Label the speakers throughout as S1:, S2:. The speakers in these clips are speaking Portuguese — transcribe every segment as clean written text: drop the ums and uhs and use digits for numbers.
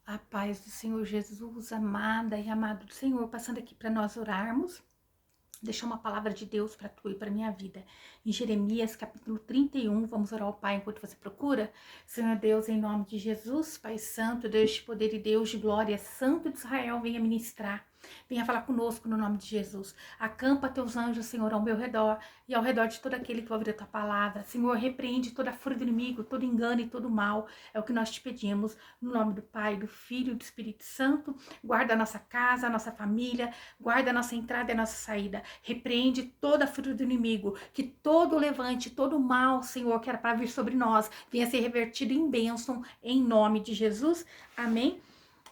S1: A paz do Senhor Jesus, amada e amado do Senhor, passando aqui para nós orarmos, deixar uma palavra de Deus para tu e para minha vida. Em Jeremias, capítulo 31, vamos orar ao Pai enquanto você procura. Senhor Deus, em nome de Jesus, Pai Santo, Deus de poder e Deus de glória, Santo de Israel, venha ministrar. Venha falar conosco no nome de Jesus. Acampa teus anjos, Senhor, ao meu redor e ao redor de todo aquele que vai ouvir a tua palavra. Senhor, repreende toda a fúria do inimigo, todo engano e todo mal. É o que nós te pedimos. No nome do Pai, do Filho e do Espírito Santo. Guarda a nossa casa, a nossa família. Guarda a nossa entrada e a nossa saída. Repreende toda a fúria do inimigo. Que todo levante, todo mal, Senhor, que era para vir sobre nós, venha ser revertido em bênção, em nome de Jesus. Amém?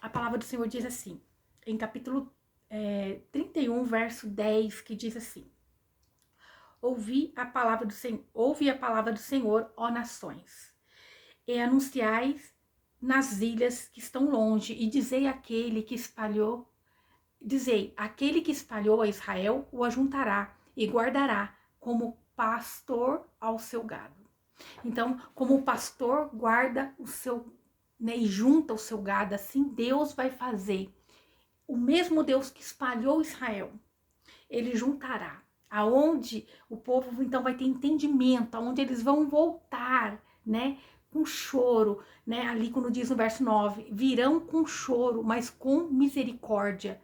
S1: A palavra do Senhor diz assim, em capítulo 31, verso 10, que diz assim: ouve a palavra do Senhor, ó nações, e anunciais nas ilhas que estão longe, e dizei aquele que espalhou a Israel o ajuntará e guardará como pastor ao seu gado. Então, como o pastor guarda o seu, né, e junta o seu gado, assim Deus vai fazer. O mesmo Deus que espalhou Israel, ele juntará. Aonde o povo então vai ter entendimento, aonde eles vão voltar, né? Com choro, né? Ali quando diz no verso 9, virão com choro, mas com misericórdia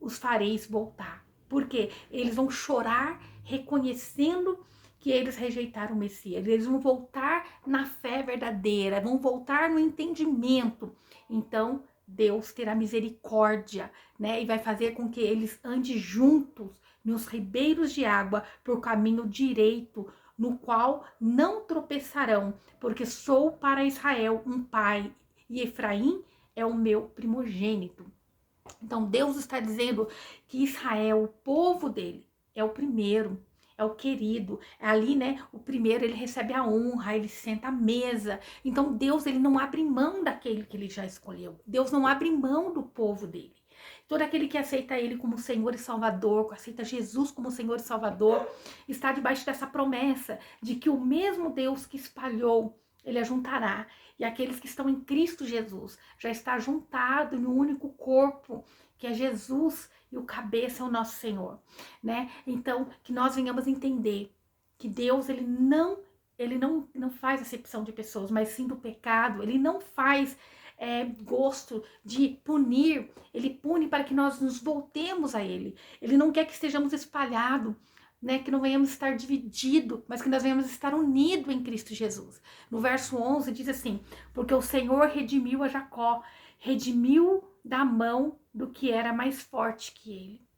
S1: os fareis voltar. Por quê? Eles vão chorar reconhecendo que eles rejeitaram o Messias. Eles vão voltar na fé verdadeira, vão voltar no entendimento. Então, Deus terá misericórdia, né? E vai fazer com que eles andem juntos nos ribeiros de água por caminho direito, no qual não tropeçarão, porque sou para Israel um pai e Efraim é o meu primogênito. Então Deus está dizendo que Israel, o povo dele, é o primeiro, é o querido. É ali, né, o primeiro, ele recebe a honra, ele senta à mesa. Então Deus, ele não abre mão daquele que ele já escolheu. Deus não abre mão do povo dele. Todo aquele que aceita ele como Senhor e Salvador, que aceita Jesus como Senhor e Salvador, está debaixo dessa promessa de que o mesmo Deus que espalhou, ele ajuntará. E aqueles que estão em Cristo Jesus já está juntado em um único corpo, que é Jesus, e o cabeça é o nosso Senhor, né? Então, que nós venhamos entender que Deus, ele não faz acepção de pessoas, mas sim do pecado. Ele não faz gosto de punir. Ele pune para que nós nos voltemos a ele. Ele não quer que estejamos espalhados, né, que não venhamos estar divididos, mas que nós venhamos estar unidos em Cristo Jesus. No verso 11 diz assim: porque o Senhor redimiu a Jacó, redimiu da mão do que era mais forte que ele.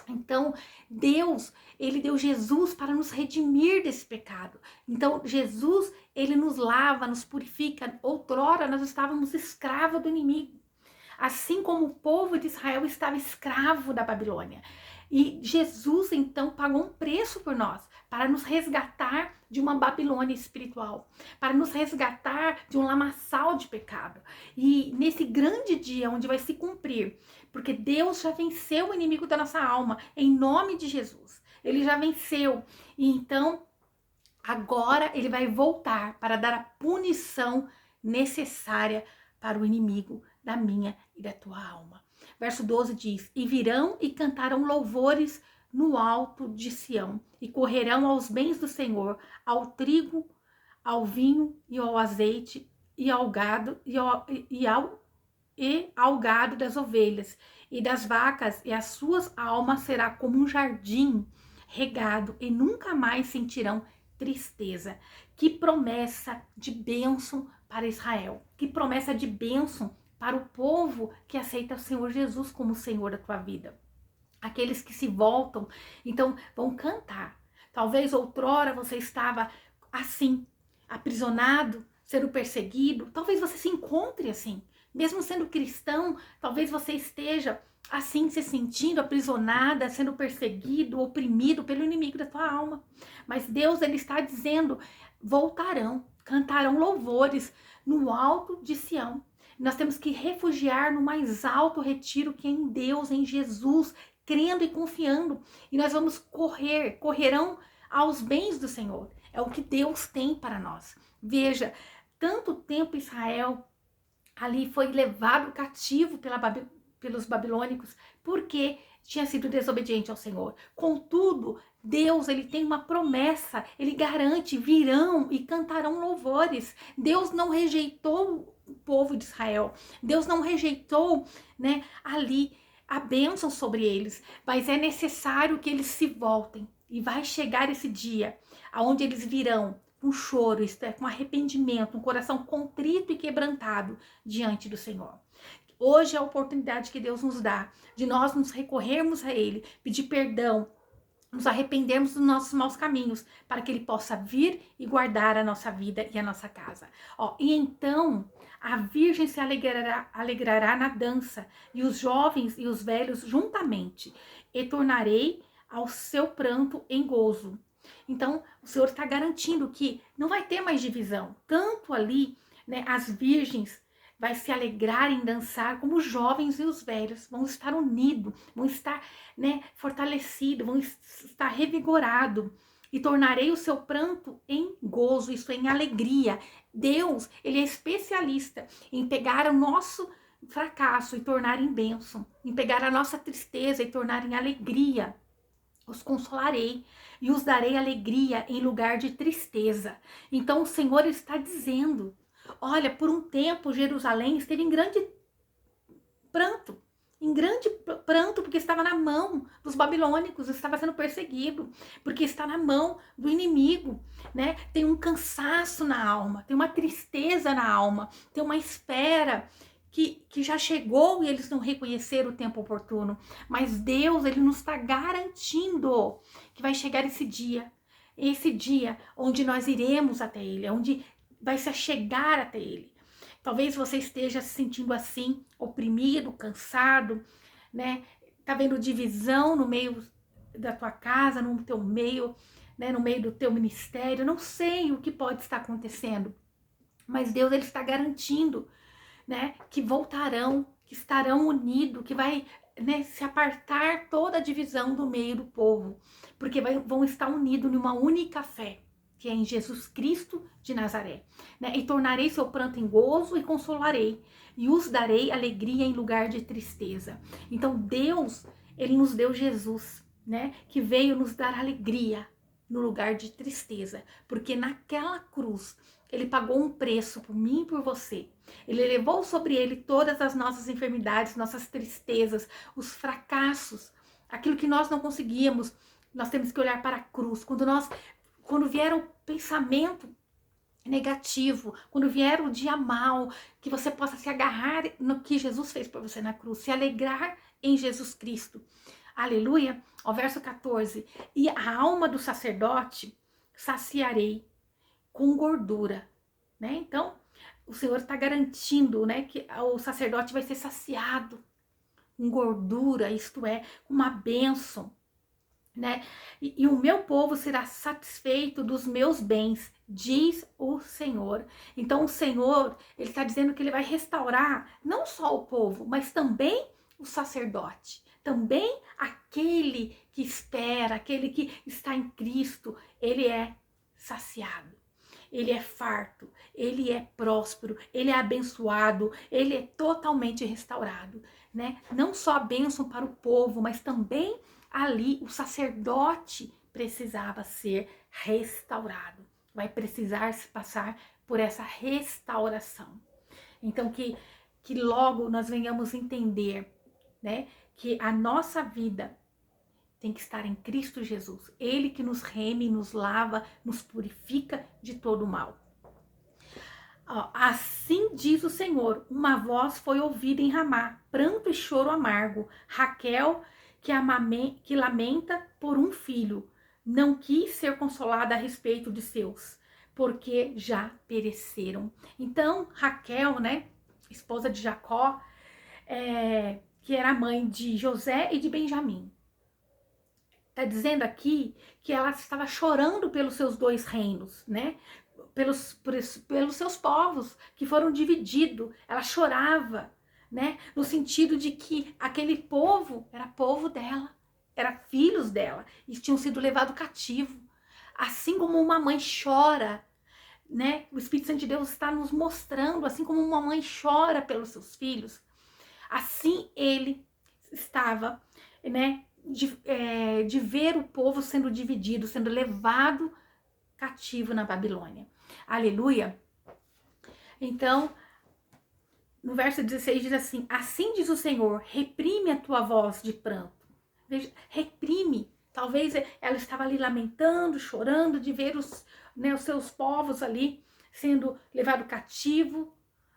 S1: Então, Deus, ele deu Jesus para nos redimir desse pecado. Então, Jesus, ele nos lava, nos purifica. Outrora, nós estávamos escravos do inimigo. Assim como o povo de Israel estava escravo da Babilônia. E Jesus, então, pagou um preço por nós, para nos resgatar de uma Babilônia espiritual, para nos resgatar de um lamaçal de pecado. E nesse grande dia, onde vai se cumprir, porque Deus já venceu o inimigo da nossa alma, em nome de Jesus. Ele já venceu. E então, agora ele vai voltar para dar a punição necessária para o inimigo da minha e da tua alma. Verso 12 diz: e virão e cantarão louvores no alto de Sião, e correrão aos bens do Senhor, ao trigo, ao vinho e ao azeite, e ao gado, e ao gado das ovelhas e das vacas, e as suas almas será como um jardim regado, e nunca mais sentirão tristeza. Que promessa de bênção para Israel, que promessa de bênção para o povo que aceita o Senhor Jesus como Senhor da tua vida. Aqueles que se voltam, então vão cantar. Talvez outrora você estava assim, aprisionado, sendo perseguido. Talvez você se encontre assim. Mesmo sendo cristão, talvez você esteja assim, se sentindo aprisionada, sendo perseguido, oprimido pelo inimigo da tua alma. Mas Deus, ele está dizendo: voltarão, cantarão louvores no alto de Sião. Nós temos que refugiar no mais alto retiro, que é em Deus, em Jesus, crendo e confiando. E nós vamos correrão aos bens do Senhor. É o que Deus tem para nós. Veja, tanto tempo Israel ali foi levado cativo pelos babilônicos, porque tinha sido desobediente ao Senhor. Contudo, Deus, ele tem uma promessa, ele garante, virão e cantarão louvores. Deus não rejeitou o povo de Israel. Deus não rejeitou, né, ali a bênção sobre eles, mas é necessário que eles se voltem. E vai chegar esse dia aonde eles virão com choro, isto é, com arrependimento, um coração contrito e quebrantado diante do Senhor. Hoje é a oportunidade que Deus nos dá de nós nos recorrermos a Ele, pedir perdão, nos arrependermos dos nossos maus caminhos, para que Ele possa vir e guardar a nossa vida e a nossa casa. E então a Virgem se alegrará na dança, e os jovens e os velhos juntamente, e tornarei ao seu pranto em gozo. Então, o Senhor está garantindo que não vai ter mais divisão. Tanto ali, né, as virgens vai se alegrar em dançar, como os jovens e os velhos vão estar unidos, vão estar, né, fortalecidos, vão estar revigorados. E tornarei o seu pranto em gozo, isso é, em alegria. Deus, ele é especialista em pegar o nosso fracasso e tornar em bênção, em pegar a nossa tristeza e tornar em alegria. Os consolarei e os darei alegria em lugar de tristeza. Então o Senhor está dizendo, olha, por um tempo Jerusalém esteve em grande pranto, porque estava na mão dos babilônicos, estava sendo perseguido, porque está na mão do inimigo, né? Tem um cansaço na alma, tem uma tristeza na alma, tem uma espera que já chegou e eles não reconheceram o tempo oportuno. Mas Deus, ele nos está garantindo que vai chegar esse dia onde nós iremos até Ele, onde vai se chegar até Ele. Talvez você esteja se sentindo assim, oprimido, cansado, né? Tá vendo divisão no meio da tua casa, no teu meio, né? No meio do teu ministério. Não sei o que pode estar acontecendo, mas Deus, ele está garantindo, né, que voltarão, que estarão unidos, que vai, né, se apartar toda a divisão do meio do povo, porque vão estar unidos numa única fé, que é em Jesus Cristo de Nazaré, né? E tornarei seu pranto em gozo e consolarei, e os darei alegria em lugar de tristeza. Então Deus, ele nos deu Jesus, né, que veio nos dar alegria no lugar de tristeza, porque naquela cruz ele pagou um preço por mim e por você. Ele levou sobre ele todas as nossas enfermidades, nossas tristezas, os fracassos, aquilo que nós não conseguíamos. Nós temos que olhar para a cruz. Quando vier o pensamento negativo, quando vier o dia mal, que você possa se agarrar no que Jesus fez por você na cruz, se alegrar em Jesus Cristo. Aleluia. Ó, verso 14. E a alma do sacerdote saciarei com gordura, né? Então, o Senhor está garantindo, né, que o sacerdote vai ser saciado com gordura, isto é, uma bênção, né? E o meu povo será satisfeito dos meus bens, diz o Senhor. Então, o Senhor, ele está dizendo que ele vai restaurar não só o povo, mas também o sacerdote. Também aquele que espera, aquele que está em Cristo, ele é saciado. Ele é farto, ele é próspero, ele é abençoado, ele é totalmente restaurado, né? Não só a bênção para o povo, mas também ali o sacerdote precisava ser restaurado. Vai precisar se passar por essa restauração. Então que logo nós venhamos entender, né, que a nossa vida tem que estar em Cristo Jesus. Ele que nos reme, nos lava, nos purifica de todo o mal. Assim diz o Senhor, uma voz foi ouvida em Ramá, pranto e choro amargo. Raquel, que lamenta por um filho, não quis ser consolada a respeito de seus, porque já pereceram. Então, Raquel, né, esposa de Jacó, que era mãe de José e de Benjamim, está dizendo aqui que ela estava chorando pelos seus dois reinos, né? Pelos seus povos que foram divididos. Ela chorava, né? No sentido de que aquele povo era povo dela, era filhos dela e tinham sido levados cativo. Assim como uma mãe chora, né? O Espírito Santo de Deus está nos mostrando, assim como uma mãe chora pelos seus filhos, assim ele estava, né? De ver o povo sendo dividido, sendo levado cativo na Babilônia. Aleluia! Então, no verso 16 diz assim: assim diz o Senhor, reprime a tua voz de pranto. Veja, reprime. Talvez ela estava ali lamentando, chorando de ver os seus povos ali sendo levado cativo,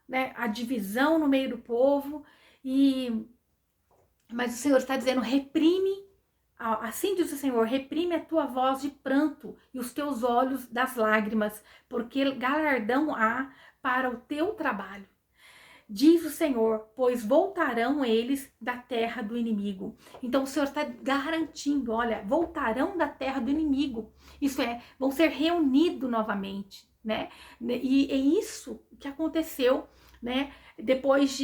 S1: né? A divisão no meio do povo. Mas o Senhor está dizendo: reprime. Assim diz o Senhor, reprime a tua voz de pranto e os teus olhos das lágrimas, porque galardão há para o teu trabalho. Diz o Senhor, pois voltarão eles da terra do inimigo. Então o Senhor está garantindo, olha, voltarão da terra do inimigo. Isso é, vão ser reunidos novamente, né? E é isso que aconteceu, né? Depois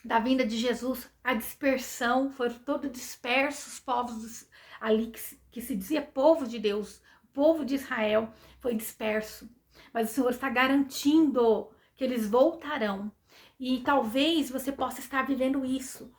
S1: da vinda de Jesus, a dispersão, foram todos dispersos os povos ali que se dizia povo de Deus, o povo de Israel foi disperso. Mas o Senhor está garantindo que eles voltarão. E talvez você possa estar vivendo isso.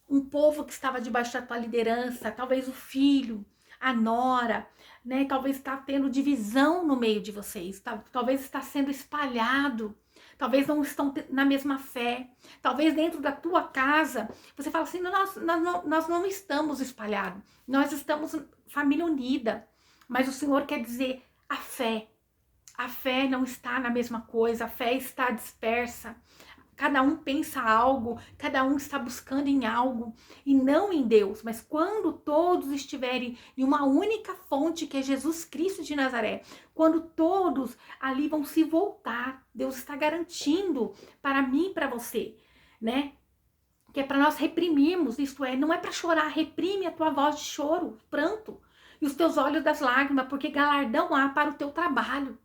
S1: Um povo que estava debaixo da tua liderança, talvez o filho, a nora, né? Talvez está tendo divisão no meio de vocês, talvez está sendo espalhado. Talvez não estão na mesma fé. Talvez dentro da tua casa, você fala assim, nós não estamos espalhados. Nós estamos família unida. Mas o Senhor quer dizer a fé. A fé não está na mesma coisa. A fé está dispersa. Cada um pensa algo, cada um está buscando em algo e não em Deus. Mas quando todos estiverem em uma única fonte, que é Jesus Cristo de Nazaré, quando todos ali vão se voltar, Deus está garantindo para mim e para você, né? Que é para nós reprimirmos, isto é, não é para chorar, reprime a tua voz de choro, pranto, e os teus olhos das lágrimas, porque galardão há para o teu trabalho.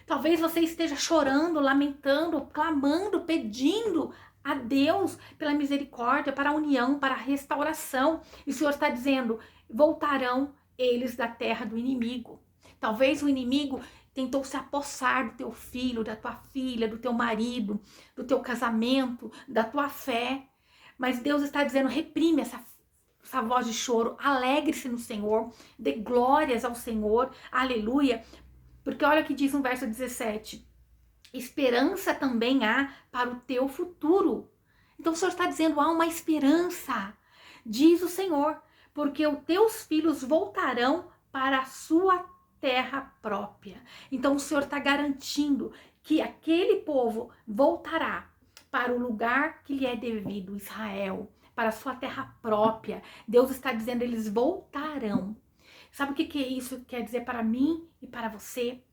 S1: Talvez você esteja chorando, lamentando, clamando, pedindo a Deus pela misericórdia, para a união, para a restauração. E o Senhor está dizendo, voltarão eles da terra do inimigo. Talvez o inimigo tentou se apossar do teu filho, da tua filha, do teu marido, do teu casamento, da tua fé. Mas Deus está dizendo, reprime essa voz de choro, alegre-se no Senhor, dê glórias ao Senhor, aleluia. Porque olha o que diz no verso 17, esperança também há para o teu futuro. Então o Senhor está dizendo, há uma esperança, diz o Senhor, porque os teus filhos voltarão para a sua terra própria. Então o Senhor está garantindo que aquele povo voltará para o lugar que lhe é devido, Israel, para a sua terra própria. Deus está dizendo, eles voltarão. Sabe o que isso quer dizer para mim e para você?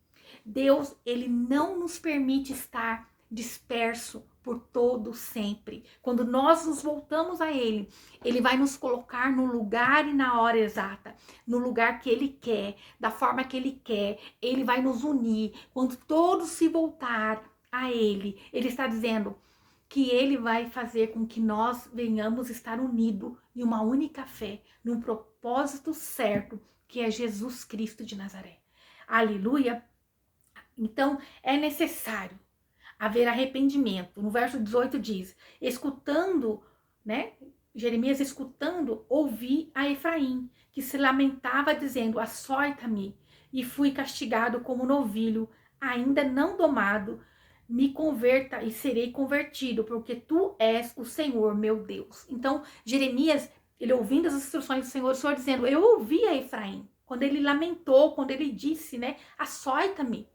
S1: Deus, ele não nos permite estar disperso por todo sempre. Quando nós nos voltamos a ele, ele vai nos colocar no lugar e na hora exata, no lugar que ele quer, da forma que ele quer. Ele vai nos unir. Quando todos se voltar a ele, ele está dizendo que ele vai fazer com que nós venhamos estar unidos em uma única fé, num propósito certo, que é Jesus Cristo de Nazaré. Aleluia! Então, é necessário haver arrependimento. No verso 18 diz, escutando, né? Jeremias escutando, ouvi a Efraim, que se lamentava dizendo, açoita-me, e fui castigado como novilho, ainda não domado, me converta e serei convertido, porque tu és o Senhor, meu Deus. Então, Jeremias, ele ouvindo as instruções do Senhor, o Senhor dizendo, eu ouvi a Efraim, quando ele lamentou, quando ele disse, né, açoita-me,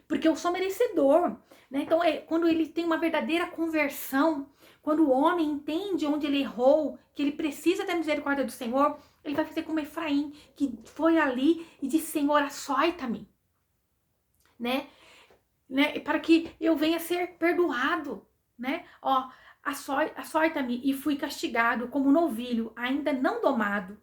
S1: porque eu sou merecedor, né? Então, quando ele tem uma verdadeira conversão, quando o homem entende onde ele errou, que ele precisa da misericórdia do Senhor, ele vai fazer como Efraim, que foi ali e disse, Senhor, açoita-me, né? Para que eu venha ser perdoado, né? Ó, açoita-me e fui castigado como novilho, ainda não domado.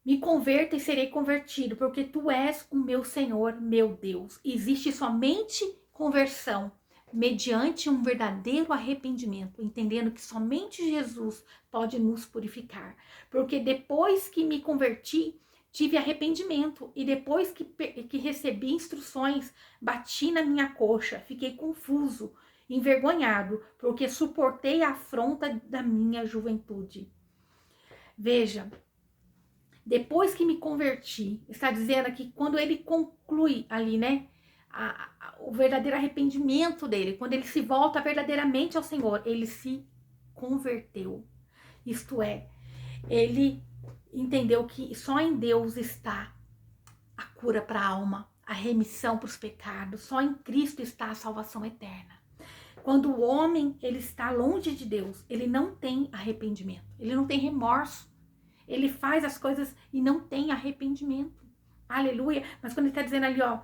S1: Me converta e serei convertido, porque tu és o meu Senhor, meu Deus. Existe somente conversão mediante um verdadeiro arrependimento, entendendo que somente Jesus pode nos purificar. Porque depois que me converti, tive arrependimento e depois que recebi instruções, bati na minha coxa, fiquei confuso, envergonhado, porque suportei a afronta da minha juventude. Veja, depois que me converti, está dizendo aqui, quando ele conclui ali, né, o verdadeiro arrependimento dele, quando ele se volta verdadeiramente ao Senhor, ele se converteu. Isto é, ele entendeu que só em Deus está a cura para a alma, a remissão para os pecados, só em Cristo está a salvação eterna. Quando o homem ele está longe de Deus, ele não tem arrependimento, ele não tem remorso, ele faz as coisas e não tem arrependimento. Aleluia. Mas quando ele está dizendo ali, ó,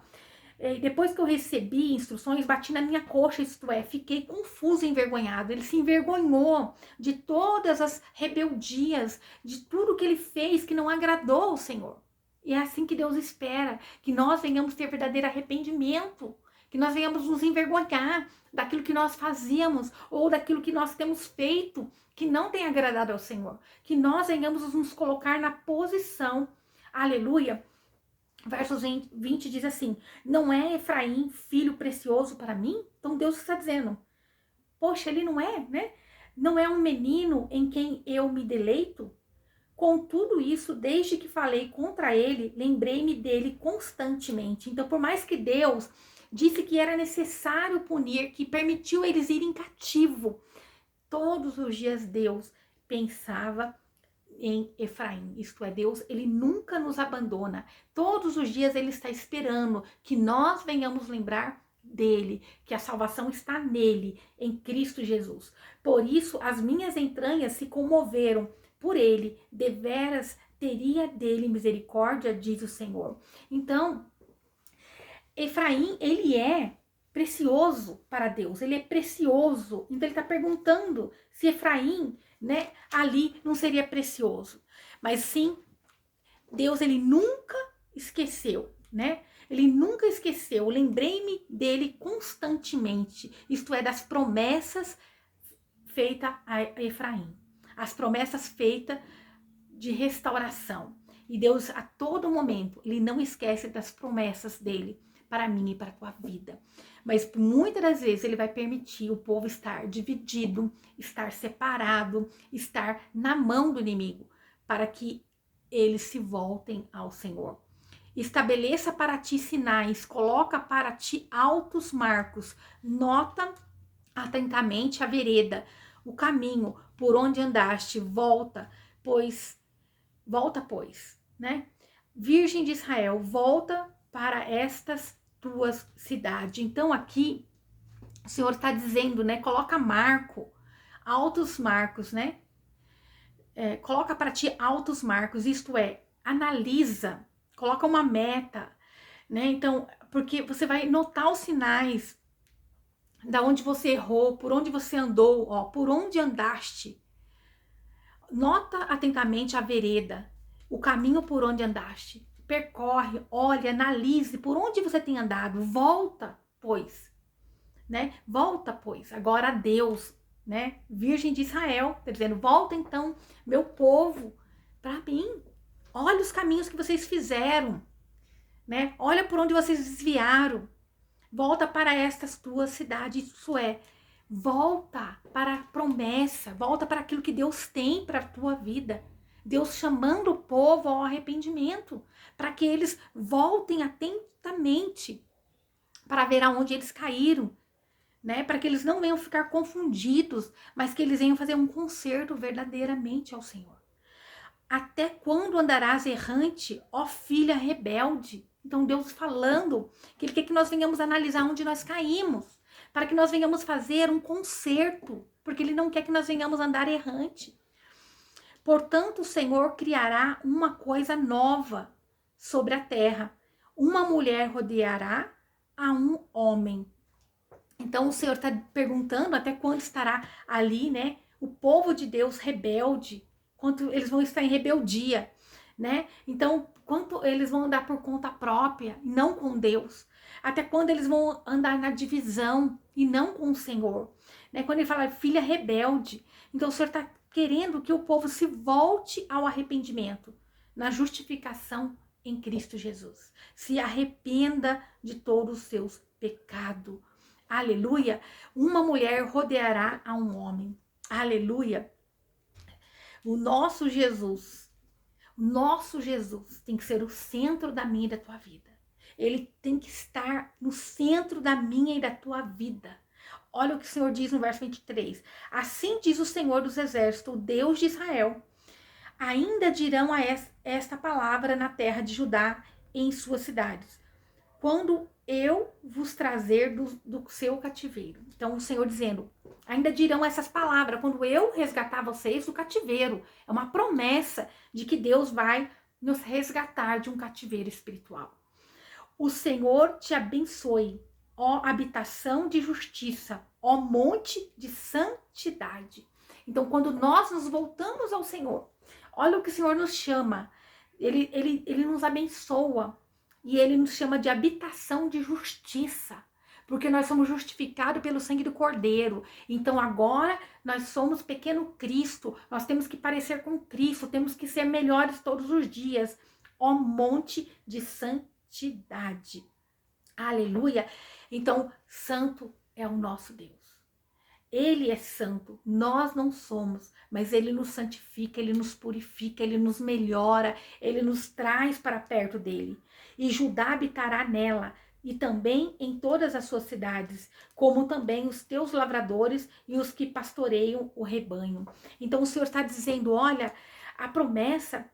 S1: depois que eu recebi instruções, bati na minha coxa, isto é, fiquei confuso e envergonhado. Ele se envergonhou de todas as rebeldias, de tudo que ele fez que não agradou ao Senhor. E é assim que Deus espera, que nós venhamos ter verdadeiro arrependimento, que nós venhamos nos envergonhar daquilo que nós fazíamos ou daquilo que nós temos feito que não tem agradado ao Senhor, que nós venhamos nos colocar na posição, aleluia. Versos 20 diz assim, não é Efraim filho precioso para mim? Então Deus está dizendo, poxa, ele não é, né? Não é um menino em quem eu me deleito? Com tudo isso, desde que falei contra ele, lembrei-me dele constantemente. Então, por mais que Deus disse que era necessário punir, que permitiu eles irem cativo, todos os dias Deus pensava em Efraim, isto é, Deus, ele nunca nos abandona. Todos os dias ele está esperando que nós venhamos lembrar dele, que a salvação está nele, em Cristo Jesus. Por isso, as minhas entranhas se comoveram por ele, deveras teria dele misericórdia, diz o Senhor. Então, Efraim, ele é precioso para Deus, ele é precioso. Então ele está perguntando se Efraim, né, ali não seria precioso. Mas sim, Deus, ele nunca esqueceu, né? Ele nunca esqueceu. Lembrei-me dele constantemente. Isto é, das promessas feitas a Efraim. As promessas feitas de restauração. E Deus, a todo momento, ele não esquece das promessas dele para mim e para a tua vida. Mas muitas das vezes ele vai permitir o povo estar dividido, estar separado, estar na mão do inimigo, para que eles se voltem ao Senhor. Estabeleça para ti sinais, coloca para ti altos marcos, nota atentamente a vereda, o caminho por onde andaste, volta, pois, né? Virgem de Israel, volta para estas tuas cidades. Então aqui o Senhor está dizendo, né? Coloca marco, altos marcos, né? Coloca para ti altos marcos, isto é, analisa, coloca uma meta, né? Então, porque você vai notar os sinais da onde você errou, por onde você andou, ó, por onde andaste. Nota atentamente a vereda, o caminho por onde andaste. Percorre, olha, analise por onde você tem andado. Volta, pois, né? Volta, pois, agora a Deus, né? Virgem de Israel, tá dizendo, volta então, meu povo, para mim. Olha os caminhos que vocês fizeram, né? Olha por onde vocês desviaram. Volta para estas tuas cidades, isso é, volta para a promessa, volta para aquilo que Deus tem para a tua vida. Deus chamando o povo ao arrependimento, para que eles voltem atentamente para ver aonde eles caíram, né? Para que eles não venham ficar confundidos, mas que eles venham fazer um conserto verdadeiramente ao Senhor. Até quando andarás errante, ó filha rebelde? Então Deus falando que Ele quer que nós venhamos analisar onde nós caímos, para que nós venhamos fazer um conserto, porque Ele não quer que nós venhamos andar errante. Portanto, o Senhor criará uma coisa nova sobre a terra. Uma mulher rodeará a um homem. Então o Senhor está perguntando até quando estará ali, né? O povo de Deus rebelde, quanto eles vão estar em rebeldia, né? Então, quanto eles vão andar por conta própria e não com Deus. Até quando eles vão andar na divisão e não com o Senhor. Né? Quando ele fala filha rebelde, então o Senhor está querendo que o povo se volte ao arrependimento, na justificação em Cristo Jesus. Se arrependa de todos os seus pecados. Aleluia. Uma mulher rodeará a um homem. Aleluia. O nosso Jesus tem que ser o centro da minha e da tua vida. Ele tem que estar no centro da minha e da tua vida. Olha o que o Senhor diz no verso 23. Assim diz o Senhor dos Exércitos, o Deus de Israel. Ainda dirão a esta palavra na terra de Judá, em suas cidades, quando eu vos trazer do seu cativeiro. Então o Senhor dizendo, ainda dirão essas palavras, quando eu resgatar vocês do cativeiro. É uma promessa de que Deus vai nos resgatar de um cativeiro espiritual. O Senhor te abençoe, ó habitação de justiça, ó monte de santidade. Então, quando nós nos voltamos ao Senhor, olha o que o Senhor nos chama. Ele nos abençoa e Ele nos chama de habitação de justiça. Porque nós somos justificados pelo sangue do Cordeiro. Então agora nós somos pequeno Cristo. Nós temos que parecer com Cristo. Temos que ser melhores todos os dias. Ó monte de santidade. Aleluia. Então, santo é o nosso Deus. Ele é santo, nós não somos, mas Ele nos santifica, Ele nos purifica, Ele nos melhora, Ele nos traz para perto dEle. E Judá habitará nela, e também em todas as suas cidades, como também os teus lavradores e os que pastoreiam o rebanho. Então o Senhor está dizendo, olha, a promessa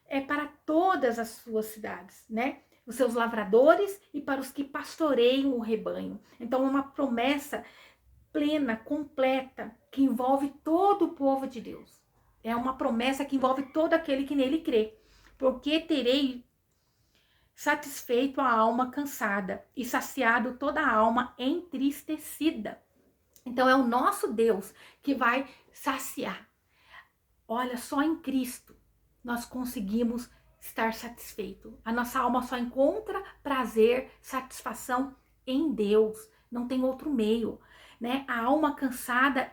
S1: é para todas as suas cidades, né? Os seus lavradores e para os que pastoreiam o rebanho. Então é uma promessa plena, completa, que envolve todo o povo de Deus. É uma promessa que envolve todo aquele que nele crê. Porque terei satisfeito a alma cansada e saciado toda a alma entristecida. Então é o nosso Deus que vai saciar. Olha, só em Cristo nós conseguimos estar satisfeito. A nossa alma só encontra prazer, satisfação em Deus. Não tem outro meio. Né? A alma cansada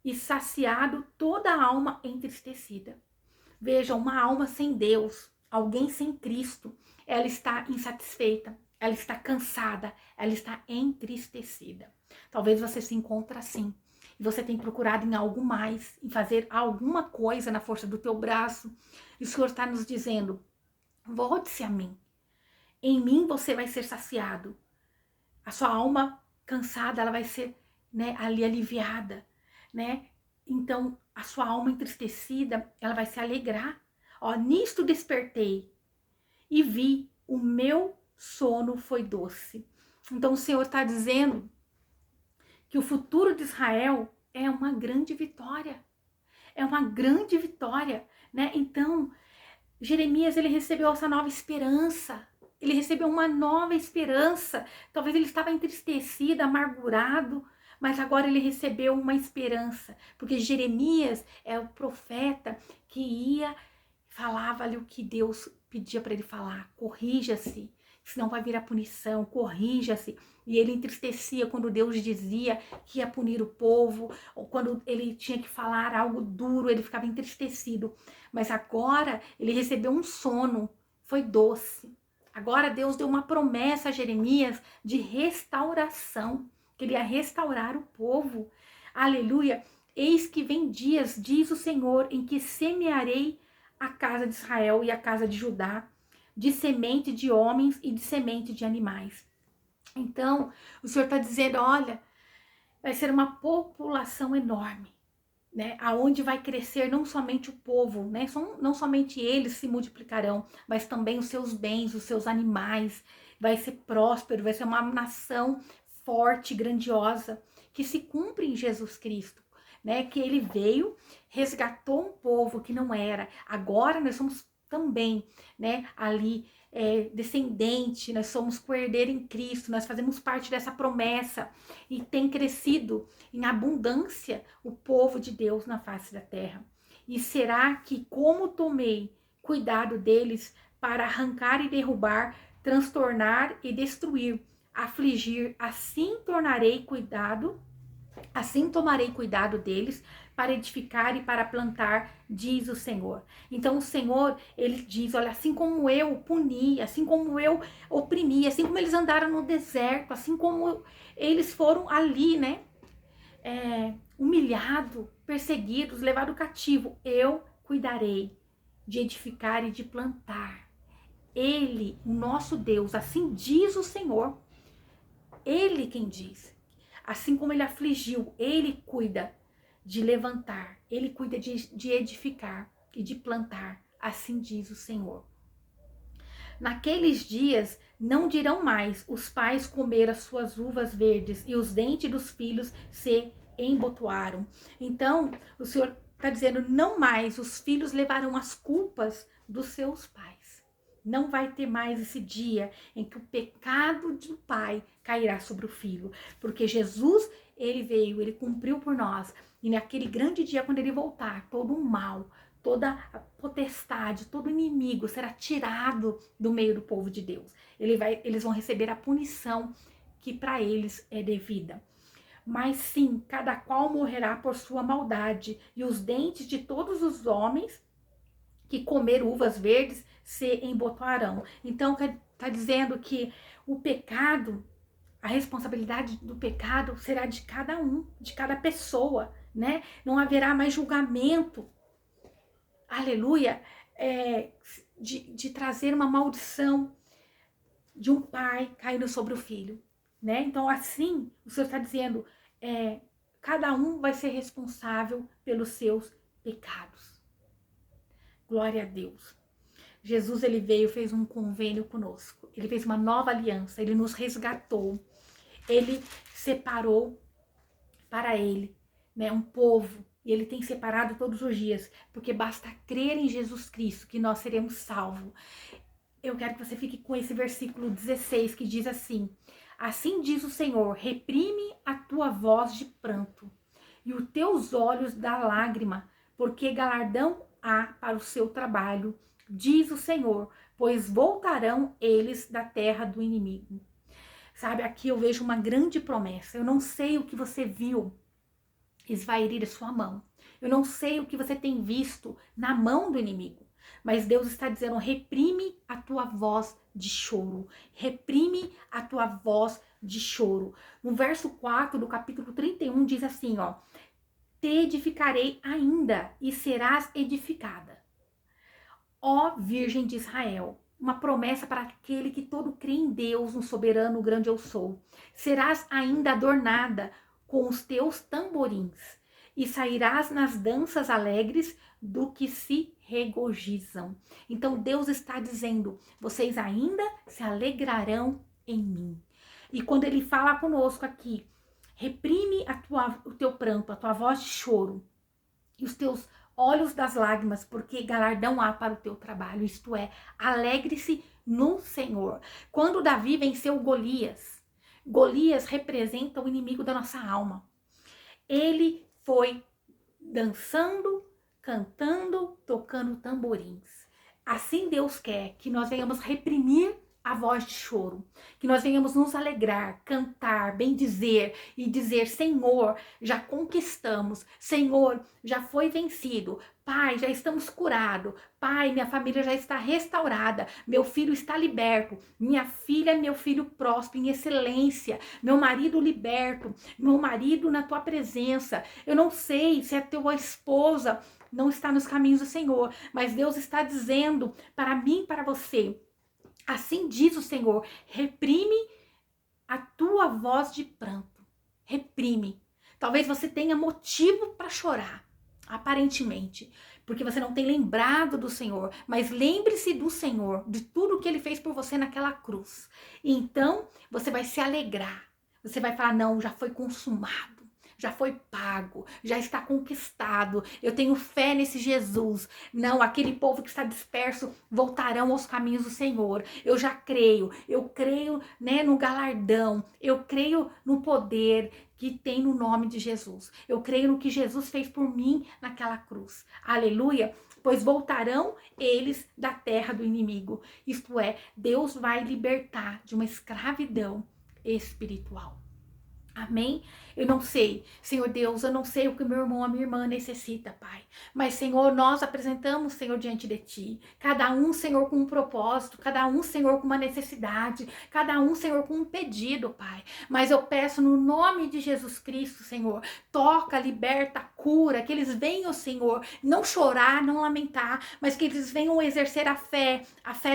S1: e saciado, toda a alma entristecida. Veja, uma alma sem Deus, alguém sem Cristo, ela está insatisfeita, ela está cansada, ela está entristecida. Talvez você se encontre assim, e você tem procurado em algo mais, em fazer alguma coisa na força do teu braço, e o Senhor está nos dizendo, volte-se a mim, em mim você vai ser saciado. A sua alma cansada, ela vai ser ali aliviada, né? Então, a sua alma entristecida, ela vai se alegrar. Ó, nisto despertei e vi, o meu sono foi doce. Então, o Senhor está dizendo que o futuro de Israel é uma grande vitória. É uma grande vitória, né? Então, Jeremias, ele recebeu essa nova esperança. Ele recebeu uma nova esperança. Talvez ele estava entristecido, amargurado, mas agora ele recebeu uma esperança, porque Jeremias é o profeta que ia, falava ali o que Deus pedia para ele falar, corrija-se, senão vai vir a punição, corrija-se. E ele entristecia quando Deus dizia que ia punir o povo, ou quando ele tinha que falar algo duro, ele ficava entristecido. Mas agora ele recebeu um sono, foi doce. Agora Deus deu uma promessa a Jeremias de restauração, que ele ia restaurar o povo. Aleluia. Eis que vem dias, diz o Senhor, em que semearei a casa de Israel e a casa de Judá, de semente de homens e de semente de animais. Então, o Senhor está dizendo, olha, vai ser uma população enorme, né? Aonde vai crescer não somente o povo, né? Não somente eles se multiplicarão, mas também os seus bens, os seus animais. Vai ser próspero, vai ser uma nação forte, grandiosa, que se cumpre em Jesus Cristo, né? Que ele veio, resgatou um povo que não era. Agora nós somos também, né? Ali descendente, nós somos co-herdeiro em Cristo, nós fazemos parte dessa promessa e tem crescido em abundância o povo de Deus na face da terra. E será que, como tomei cuidado deles para arrancar e derrubar, transtornar e destruir, afligir, assim tomarei cuidado deles para edificar e para plantar, diz o Senhor. Então o Senhor, ele diz, olha, assim como eu puni, assim como eu oprimi, assim como eles andaram no deserto, assim como eles foram ali, né, humilhados, perseguidos, levados cativo, eu cuidarei de edificar e de plantar. Ele, o nosso Deus, assim diz o Senhor, ele quem diz. Assim como ele afligiu, ele cuida de levantar, ele cuida de edificar e de plantar, assim diz o Senhor. Naqueles dias não dirão mais, os pais comeram as suas uvas verdes e os dentes dos filhos se embotoaram. Então, o Senhor está dizendo, não mais, os filhos levarão as culpas dos seus pais. Não vai ter mais esse dia em que o pecado do pai cairá sobre o filho. Porque Jesus, ele veio, ele cumpriu por nós. E naquele grande dia, quando ele voltar, todo o mal, toda a potestade, todo inimigo será tirado do meio do povo de Deus. Eles vão receber a punição que para eles é devida. Mas sim, cada qual morrerá por sua maldade, e os dentes de todos os homens que comer uvas verdes se embotoarão. Então, está dizendo que o pecado, a responsabilidade do pecado será de cada um, de cada pessoa, né? Não haverá mais julgamento, aleluia, de trazer uma maldição de um pai caindo sobre o filho, né? Então, assim, o Senhor está dizendo, cada um vai ser responsável pelos seus pecados. Glória a Deus. Jesus, ele veio, fez um convênio conosco. Ele fez uma nova aliança, ele nos resgatou. Ele separou para ele, né, um povo. E ele tem separado todos os dias, porque basta crer em Jesus Cristo que nós seremos salvos. Eu quero que você fique com esse versículo 16 que diz assim: assim diz o Senhor, reprime a tua voz de pranto e os teus olhos da lágrima, porque galardão há para o seu trabalho, diz o Senhor, pois voltarão eles da terra do inimigo. Sabe, aqui eu vejo uma grande promessa. Eu não sei o que você viu esvairir a sua mão. Eu não sei o que você tem visto na mão do inimigo. Mas Deus está dizendo, reprime a tua voz de choro. Reprime a tua voz de choro. No verso 4 do capítulo 31 diz assim, ó: te edificarei ainda e serás edificada, ó Virgem de Israel. Uma promessa para aquele que todo crê em Deus, um soberano, grande eu sou. Serás ainda adornada com os teus tamborins e sairás nas danças alegres do que se regozijam. Então Deus está dizendo, vocês ainda se alegrarão em mim. E quando ele fala conosco aqui, reprime o teu pranto, a tua voz de choro e os teus olhos das lágrimas, porque galardão há para o teu trabalho, isto é, alegre-se no Senhor. Quando Davi venceu Golias, Golias representa o inimigo da nossa alma. Ele foi dançando, cantando, tocando tamborins. Assim Deus quer que nós venhamos reprimir a voz de choro, que nós venhamos nos alegrar, cantar, bendizer e dizer, Senhor, já conquistamos, Senhor, já foi vencido, Pai, já estamos curados, Pai, minha família já está restaurada, meu filho está liberto, minha filha, meu filho próspero em excelência, meu marido liberto, meu marido na tua presença. Eu não sei se a tua esposa não está nos caminhos do Senhor, mas Deus está dizendo para mim e para você, assim diz o Senhor, reprime a tua voz de pranto. Reprime. Talvez você tenha motivo para chorar, aparentemente, porque você não tem lembrado do Senhor. Mas lembre-se do Senhor, de tudo que Ele fez por você naquela cruz. E então, você vai se alegrar. Você vai falar, não, já foi consumado. Já foi pago, já está conquistado, eu tenho fé nesse Jesus. Não, aquele povo que está disperso voltarão aos caminhos do Senhor. Eu já creio, eu creio, né, no galardão, eu creio no poder que tem no nome de Jesus. Eu creio no que Jesus fez por mim naquela cruz. Aleluia! Pois voltarão eles da terra do inimigo. Isto é, Deus vai libertar de uma escravidão espiritual. Amém? Eu não sei, Senhor Deus, eu não sei o que meu irmão, a minha irmã necessita, Pai. Mas, Senhor, nós apresentamos, Senhor, diante de Ti. Cada um, Senhor, com um propósito, cada um, Senhor, com uma necessidade, cada um, Senhor, com um pedido, Pai. Mas eu peço no nome de Jesus Cristo, Senhor, toca, liberta, cura, que eles venham, Senhor, não chorar, não lamentar, mas que eles venham exercer a fé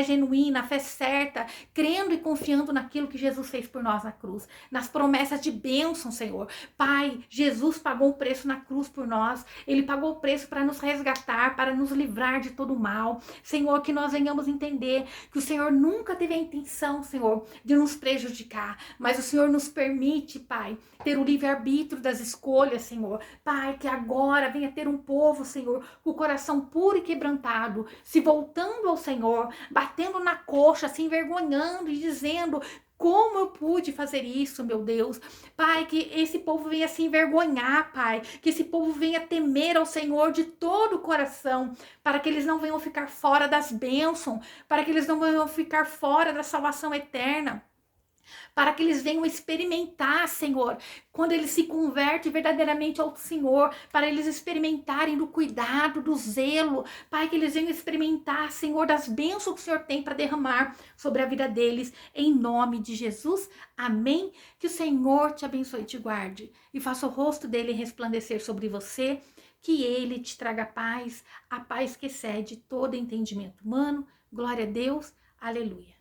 S1: genuína, a fé certa, crendo e confiando naquilo que Jesus fez por nós na cruz, nas promessas de bênção, Senhor. Pai, Jesus pagou o preço na cruz por nós, Ele pagou o preço para nos resgatar, para nos livrar de todo o mal. Senhor, que nós venhamos entender que o Senhor nunca teve a intenção, Senhor, de nos prejudicar, mas o Senhor nos permite, Pai, ter o livre-arbítrio das escolhas, Senhor. Pai, que agora venha ter um povo, Senhor, com o coração puro e quebrantado, se voltando ao Senhor, batendo na coxa, se envergonhando e dizendo: como eu pude fazer isso, meu Deus? Pai, que esse povo venha se envergonhar, Pai. Que esse povo venha temer ao Senhor de todo o coração, para que eles não venham ficar fora das bênçãos, para que eles não venham ficar fora da salvação eterna, para que eles venham experimentar, Senhor, quando eles se convertem verdadeiramente ao Senhor, para eles experimentarem do cuidado, do zelo, Pai, que eles venham experimentar, Senhor, das bênçãos que o Senhor tem para derramar sobre a vida deles, em nome de Jesus, amém? Que o Senhor te abençoe e te guarde, e faça o rosto dele resplandecer sobre você, que ele te traga paz, a paz que excede todo entendimento humano. Glória a Deus, aleluia.